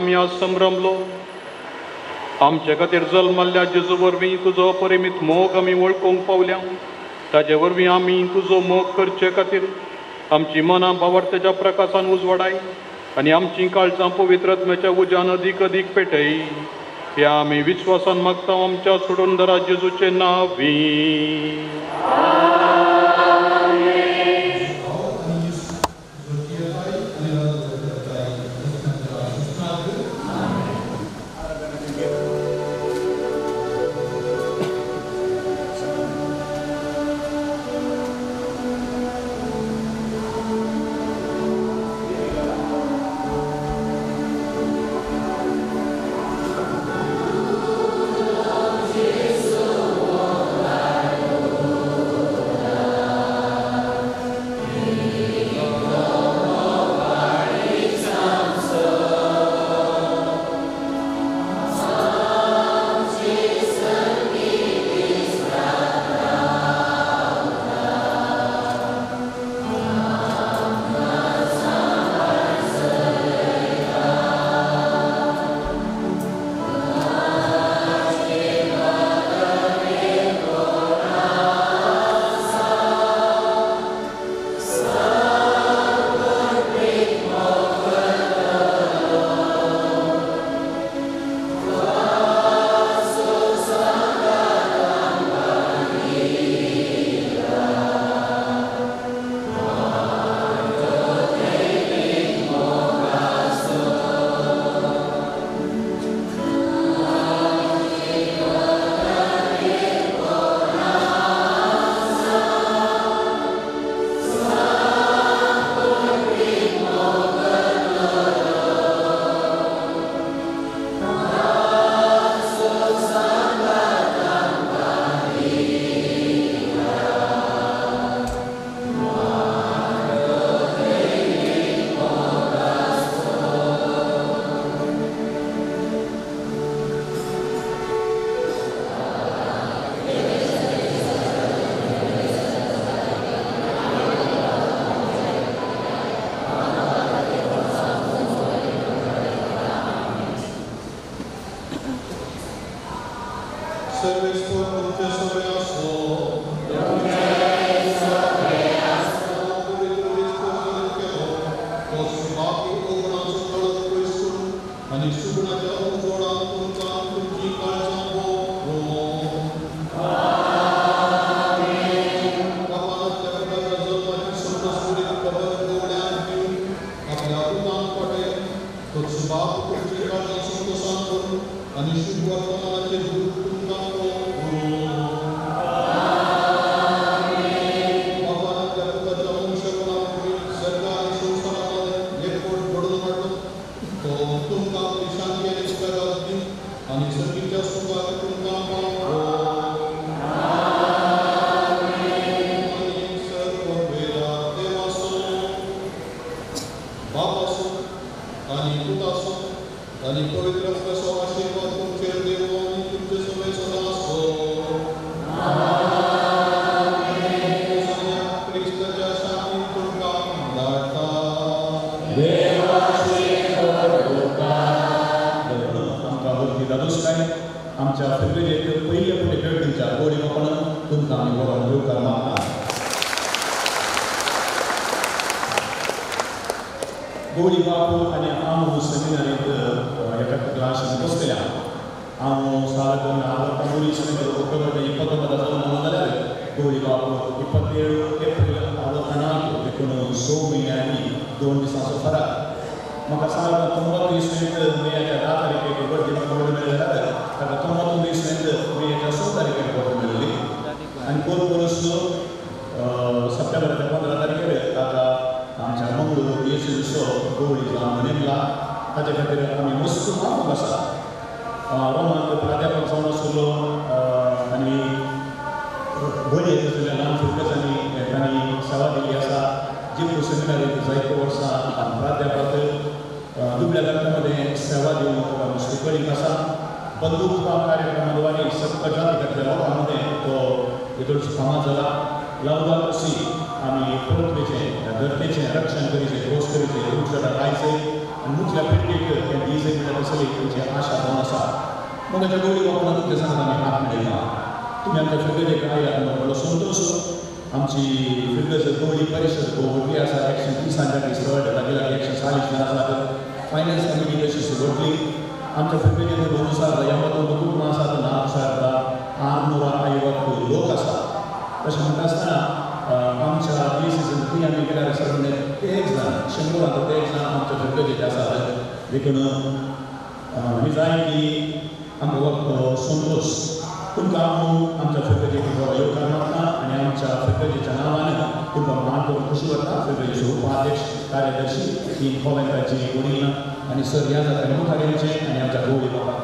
आमी आज संभ्रमलो. आमचे खातीर जल्मल्ल्या जेजू वरवीं तुजो अपरिमीत मोग आमी वळखूंक पावल्या. ताजे वरवीं आमी तुजो मोग करचे खातीर आमची मनां भावार्थाच्या प्रकाशान उजवाडाय आनी आमची काळजां पवित्र आत्म्याच्या उज्यान अदीक अदीक पेटय. हे आमी विश्वासान मागता आमच्या सोडूनदारा जेजूचे नांवी. गोडी बापू आणि आमू सेमिनारीत एका क्लासान बसलेल्या हांव सारको आवडटा गोडी सेमिनार ऑक्टोबर 29 म्हणून जाल्यार गोडी बापू 27 एप्रिल 1994 म्हयन्यांनी 2 दिसांचो फरक म्हाका सारको 29 दिसांनी मेच्या 10 तारखेक बर्थडे कार्ड मेळ्ळें जाल्यार ताका 29 दिसांनी मेच्या 6 तारखेक कार्ड मेळ्ळी आनी परस सप्टेंबराच्या 15 तारखेर ताका आमच्या मंगळूर येशूचो गवळीचो मनयला ताचे खातीर आमी मस्त मागूंक आसा रोमांत प्राध्यापक जावन आशिल्लो आनी बरी आशिल्ल्या ल्हान भुरग्यांनी तांणी सेवा दिल्ली आसा जिपू सेमिनारींत जायते वर्सां प्राध्यापक दुबळ्या गटामध्ये सेवा दिवन सुपरीक आसा बंदूक कार्यक्रमाद्वारे सत्तर जातींतल्या लोकांमध्ये तो येदोळसो फामाद जाला लावदा कशी आमी पृथ्वीचें धरतीचें रक्षण करीचे घोश करीचे उजवाडाक आयचे आनी मुखल्या पिळगेक हें दीस एक म्हणल्यार सगळी तुमची आशा जावन आसा मोगाच्या गोडी बापान तुमच्या सांगता आमी हात मेळयला तुमी आमच्या फिरगजेक आयला आनी व्हडलो संतोश आमची फिरगज गोडी परिशद भोंवटली आसा 130 स्थळ ताजे लागीं 140 आसात फायनान्स कमिटी तशी सुरवटली आमच्या फिरगजेन 2000 कुटुंबां आसात नागशार 600 आयोगाक लोक आसा तशें म्हणटा आसतना आमच्या डिसिजन ती आमी केल्यार सगळे एक जाण 100 एक जाण आमच्या फिरगजेचे आसात देखून ही जाय की आमकां संतोष तुमकां हांव आमच्या फिरगजेक येवकार मागता आनी आमच्या फिरगजेच्या नांवान तुमकां मान करून खुशी वता फिरगजेचे उपाध्यक्ष कार्यदर्शी ही गोव्याची वडील आनी सर ह्या जात्रेन मुखार येवचें आनी आमच्या गोवडी बापाक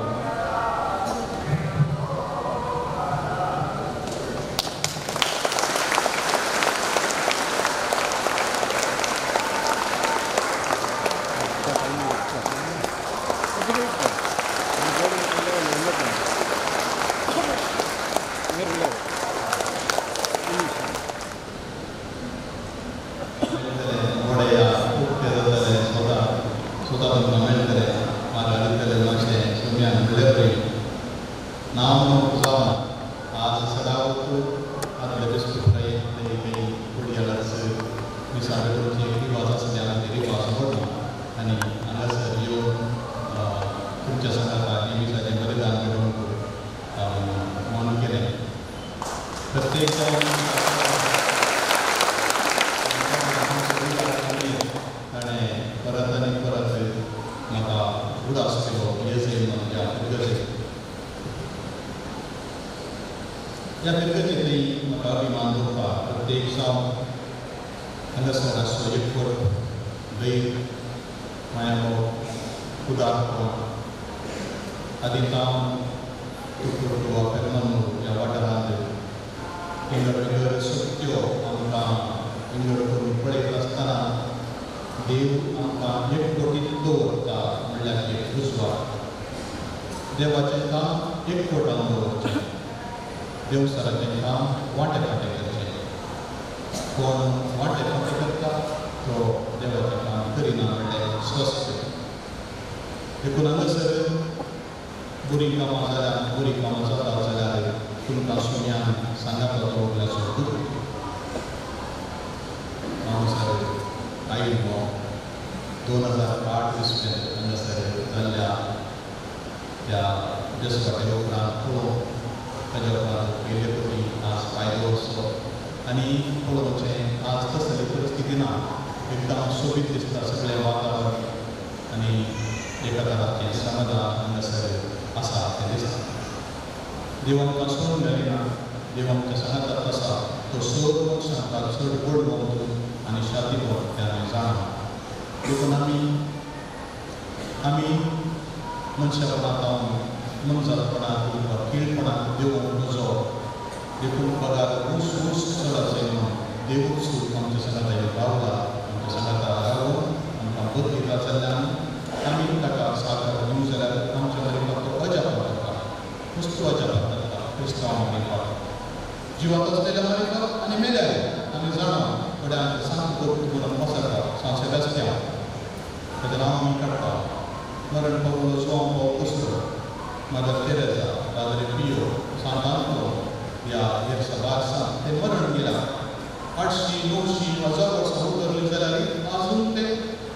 देवाचें काम एक पोटान दवरचें देवसराचें काम वांटे फाटें करचें कोण वांटे फाटें करता तो देवाचें काम करिना म्हणल्यार स्वस्थ देखून हांगासर बरी कामां जाल्यार बरी कामां जाता जाल्यार तुमकां सुम्यान सांगातलो दवरल्याचो दूख हांगासर आयिल्लो 2008 दिसमेन हांगासर जाल्ल्या त्या दिसपाट्या उपरांत पळोवन ताज्या उपरांत गेल्ले फावटी आज फायदो असो आनी पळोवचें आज तसली परिस्थिती ना एकदम सोबीत दिसता सगळें वातावरण आनी एका तराचें समाधान हांगासर आसा तें दिसता देव आमकां सोडून गेली ना देव आमच्या सांगातात आसा तो चड मनशांका चड व्हड बंधू आनी शातीको तें आमी जाणा देखून आमी मनशापणांत मनजातपणांत वकीलपणांत देवून तुजो देखून पगार ऊस चड आसय म्हणून देवूच आमच्या सांगाता रावला आमच्या सांगाता रावून आमकां बदलिता जाल्ल्यान आमी ताका सादर दिवं जाल्यार आमच्या मरेपाक तो अजाप करता वस्तू अजाप करता क्रिस्तांव मरेपाक जिवाक आसलेल्या मरेपाक आनी मेल्यार आमी जाणा थोड्यांक सांग करून पसरता सांग सेबॅस्टियान ताचें नांव आमी काडटा मरण पावलो जोम पाव कसलो मदर तेरेसा पाद्रे पियो सांत आंतोन ह्या 112 ते मरण गेला 800 900 1000 वर्सां उतरली जाल्यार आजून ते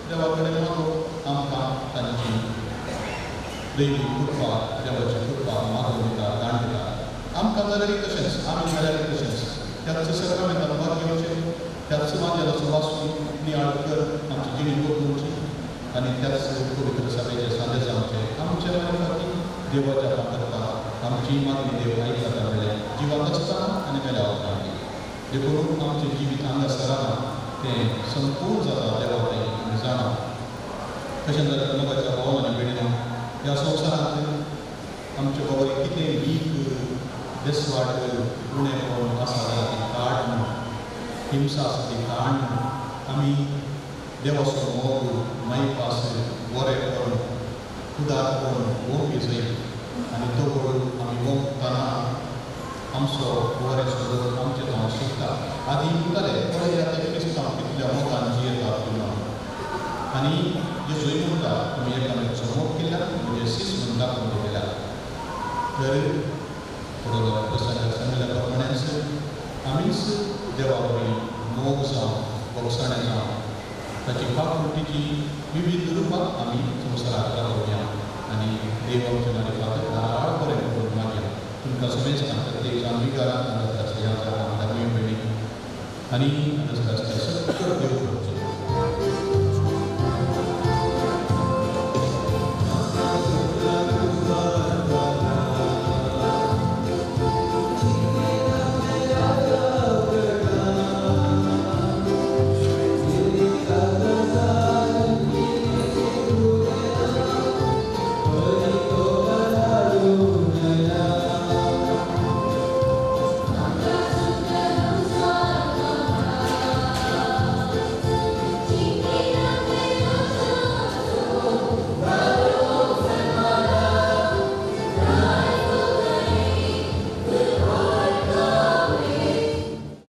देवा कडेन मागोवप आमकां तांची दैवी कृपा देवाची कृपा मागून दिता दान दिता आमकां जाल्यार तशेंच आमी जाल्यार तशेंच त्याच सक्रामेंतान भाग घेवचें त्याच समाजाचो वाचून नियाळ कर आमची जिणी बदलूची आनी त्याच पवित्र सभेचे संदेश आमचे खातीर देवाच्या करता आमची मागणी देव आयकता म्हणलें जिवाक आसतना आनी मेल्या उपरांत देखून आमचें जिवीत हांगासर तें संपूर्ण जाता देवा आमी जाणा तशें जाल्यार मोगाच्या भाव आनी भयणीनो ह्या संवसारांत आमचे बाबा कितें वीक देसवाट उणेपण आसा जाल्यार ती काड हिंसा आसा ती काड आमी देवाचो मोग मायपास बरें करून उदार करून वोंकी जाय आनी तो करून आमी वोंकतना आमचो बरें सोडून आमचें नांव शिकता आदी म्हणटाले पळय आतां क्रिस्तांव कितल्या मोगान जियेता म्हणून आनी जेजूय म्हणटा तर प्रसंग सांगितल्याप्रमाणेच आम्हीच देवावरील मोग जावं भोगसाणे जावं ताची पाककृतीची विविध रूपां आमी संवसाराक दाखोवया आनी देव आमच्या मालिकाक धाराळ बरें करून मागया तुमकां सगळेंच प्रत्येक जाणविकाराक धर्मीय भयणी आनी सगळें देव